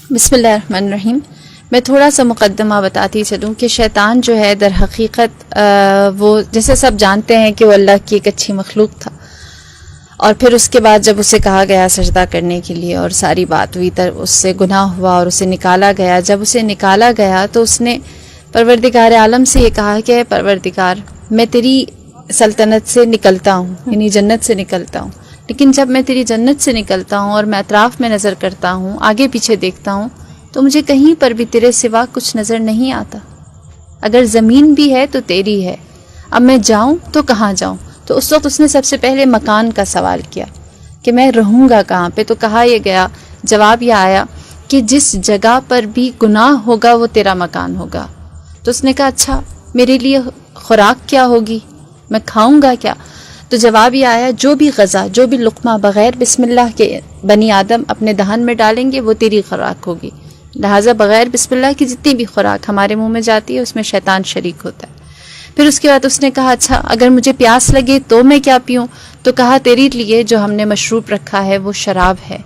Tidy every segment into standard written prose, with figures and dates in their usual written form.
بسم اللہ الرحمن الرحیم. میں تھوڑا سا مقدمہ بتاتی چلوں کہ شیطان جو ہے در حقیقت وہ جیسے سب جانتے ہیں کہ وہ اللہ کی ایک اچھی مخلوق تھا، اور پھر اس کے بعد جب اسے کہا گیا سجدہ کرنے کے لیے اور ساری بات ہوئی تر اس سے گناہ ہوا اور اسے نکالا گیا. جب اسے نکالا گیا تو اس نے پروردگار عالم سے یہ کہا کہ اے پروردگار میں تیری سلطنت سے نکلتا ہوں، یعنی جنت سے نکلتا ہوں، لیکن جب میں تیری جنت سے نکلتا ہوں اور میں اطراف میں نظر کرتا ہوں، آگے پیچھے دیکھتا ہوں، تو مجھے کہیں پر بھی تیرے سوا کچھ نظر نہیں آتا. اگر زمین بھی ہے تو تیری ہے، اب میں جاؤں تو کہاں جاؤں؟ تو اس وقت اس نے سب سے پہلے مکان کا سوال کیا کہ میں رہوں گا کہاں پہ. تو کہا یہ گیا، جواب یہ آیا کہ جس جگہ پر بھی گناہ ہوگا وہ تیرا مکان ہوگا. تو اس نے کہا اچھا میرے لیے خوراک کیا ہوگی، میں کھاؤں گا کیا؟ تو جواب یہ آیا جو بھی غذا، جو بھی لقمہ بغیر بسم اللہ کے بنی آدم اپنے دہن میں ڈالیں گے وہ تیری خوراک ہوگی. لہٰذا بغیر بسم اللہ کی جتنی بھی خوراک ہمارے منہ میں جاتی ہے اس میں شیطان شریک ہوتا ہے. پھر اس کے بعد اس نے کہا اچھا اگر مجھے پیاس لگے تو میں کیا پیوں؟ تو کہا تیری لیے جو ہم نے مشروب رکھا ہے وہ شراب ہے.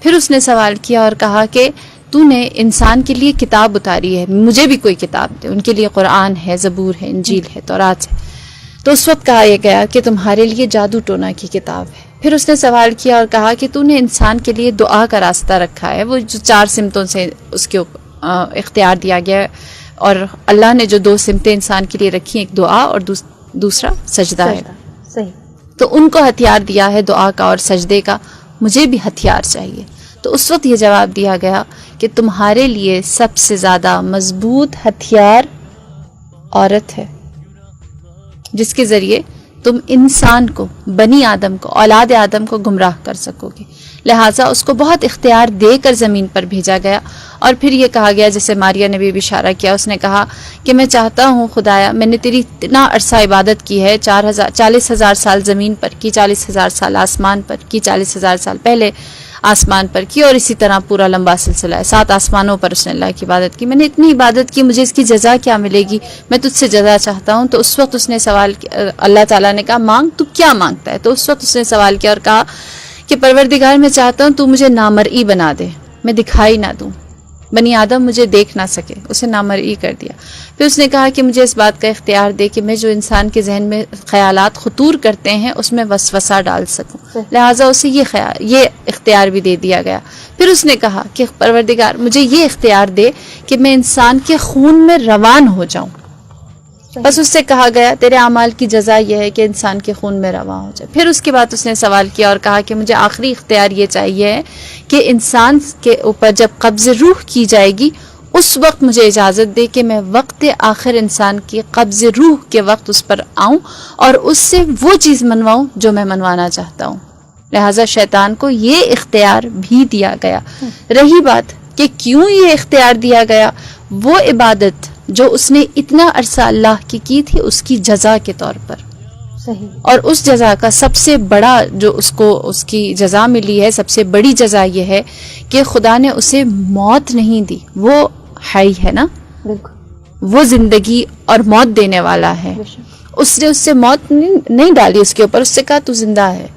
پھر اس نے سوال کیا اور کہا کہ تو نے انسان کے لیے کتاب اتاری ہے، مجھے بھی کوئی کتاب دے. ان کے لیے قرآن ہے، زبور ہے، انجیل ہے، تورات ہے. تو اس وقت کہا یہ گیا کہ تمہارے لیے جادو ٹونا کی کتاب ہے. پھر اس نے سوال کیا اور کہا کہ تو نے انسان کے لیے دعا کا راستہ رکھا ہے، وہ جو 4 سمتوں سے اس کے اختیار دیا گیا ہے، اور اللہ نے جو 2 سمتیں انسان کے لیے رکھی، ایک دعا اور دوسرا سجدہ ہے. صحیح. تو ان کو ہتھیار دیا ہے دعا کا اور سجدے کا، مجھے بھی ہتھیار چاہیے. تو اس وقت یہ جواب دیا گیا کہ تمہارے لیے سب سے زیادہ مضبوط ہتھیار عورت ہے، جس کے ذریعے تم انسان کو، بنی آدم کو، اولاد آدم کو گمراہ کر سکو گے. لہٰذا اس کو بہت اختیار دے کر زمین پر بھیجا گیا. اور پھر یہ کہا گیا، جیسے ماریہ نے بھی اشارہ کیا، اس نے کہا کہ میں چاہتا ہوں خدایا میں نے تیری اتنا عرصہ عبادت کی ہے، 40,000 سال زمین پر کی، 40,000 سال آسمان پر کی، 40,000 سال پہلے آسمان پر کی، اور اسی طرح پورا لمبا سلسلہ ہے. 7 آسمانوں پر اس نے اللہ کی عبادت کی. میں نے اتنی عبادت کی، مجھے اس کی جزا کیا ملے گی؟ میں تجھ سے جزا چاہتا ہوں. تو اس وقت اس نے سوال کیا، اللہ تعالیٰ نے کہا مانگ، تو کیا مانگتا ہے؟ تو اس وقت اس نے سوال کیا اور کہا کہ پروردگار میں چاہتا ہوں تو مجھے نامرئی بنا دے، میں دکھائی نہ دوں، بنی آدم مجھے دیکھ نہ سکے. اسے نامرئی کر دیا. پھر اس نے کہا کہ مجھے اس بات کا اختیار دے کہ میں جو انسان کے ذہن میں خیالات خطور کرتے ہیں اس میں وسوسہ ڈال سکوں. لہٰذا اسے یہ اختیار بھی دے دیا گیا. پھر اس نے کہا کہ پروردگار مجھے یہ اختیار دے کہ میں انسان کے خون میں روان ہو جاؤں. بس اس سے کہا گیا تیرے اعمال کی جزا یہ ہے کہ انسان کے خون میں رواں ہو جائے. پھر اس کے بعد اس نے سوال کیا اور کہا کہ مجھے آخری اختیار یہ چاہیے کہ انسان کے اوپر جب قبض روح کی جائے گی اس وقت مجھے اجازت دے کہ میں وقت آخر انسان کی قبض روح کے وقت اس پر آؤں اور اس سے وہ چیز منواؤں جو میں منوانا چاہتا ہوں. لہٰذا شیطان کو یہ اختیار بھی دیا گیا. رہی بات کہ کیوں یہ اختیار دیا گیا، وہ عبادت جو اس نے اتنا عرصہ اللہ کی تھی اس کی جزا کے طور پر. صحیح. اور اس جزا کا سب سے بڑا جو اس کی جزا ملی ہے، سب سے بڑی جزا یہ ہے کہ خدا نے اسے موت نہیں دی. وہ حی ہے نا، وہ زندگی اور موت دینے والا ہے. اس نے اس سے موت نہیں ڈالی اس کے اوپر، اس سے کہا تو زندہ ہے.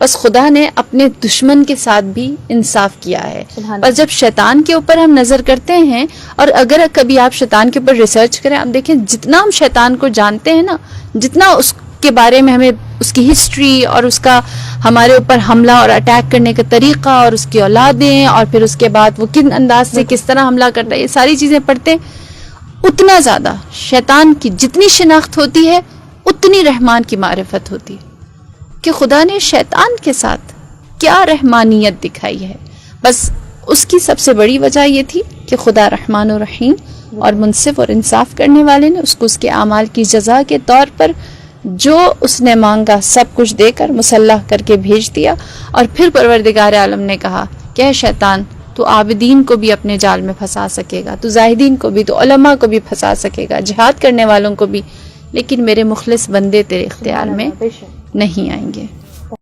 بس خدا نے اپنے دشمن کے ساتھ بھی انصاف کیا ہے. بس جب شیطان کے اوپر ہم نظر کرتے ہیں، اور اگر کبھی آپ شیطان کے اوپر ریسرچ کریں، آپ دیکھیں جتنا ہم شیطان کو جانتے ہیں نا، جتنا اس کے بارے میں ہمیں اس کی ہسٹری اور اس کا ہمارے اوپر حملہ اور اٹیک کرنے کا طریقہ اور اس کی اولادیں، اور پھر اس کے بعد وہ کن انداز سے کس طرح حملہ کرتا ہے، یہ ساری چیزیں پڑھتے ہیں، اتنا زیادہ شیطان کی جتنی شناخت ہوتی ہے اتنی رحمان کی معرفت ہوتی ہے کہ خدا نے شیطان کے ساتھ کیا رحمانیت دکھائی ہے. بس اس کی سب سے بڑی وجہ یہ تھی کہ خدا رحمان و رحیم اور منصف اور انصاف کرنے والے نے اس کو اس کے اعمال کی جزا کے طور پر جو اس نے مانگا سب کچھ دے کر مسلح کر کے بھیج دیا. اور پھر پروردگار عالم نے کہا کہ اے شیطان تو عابدین کو بھی اپنے جال میں پھنسا سکے گا، تو زاہدین کو بھی، تو علماء کو بھی پھنسا سکے گا، جہاد کرنے والوں کو بھی، لیکن میرے مخلص بندے تیرے اختیار میں نہیں آئیں گے.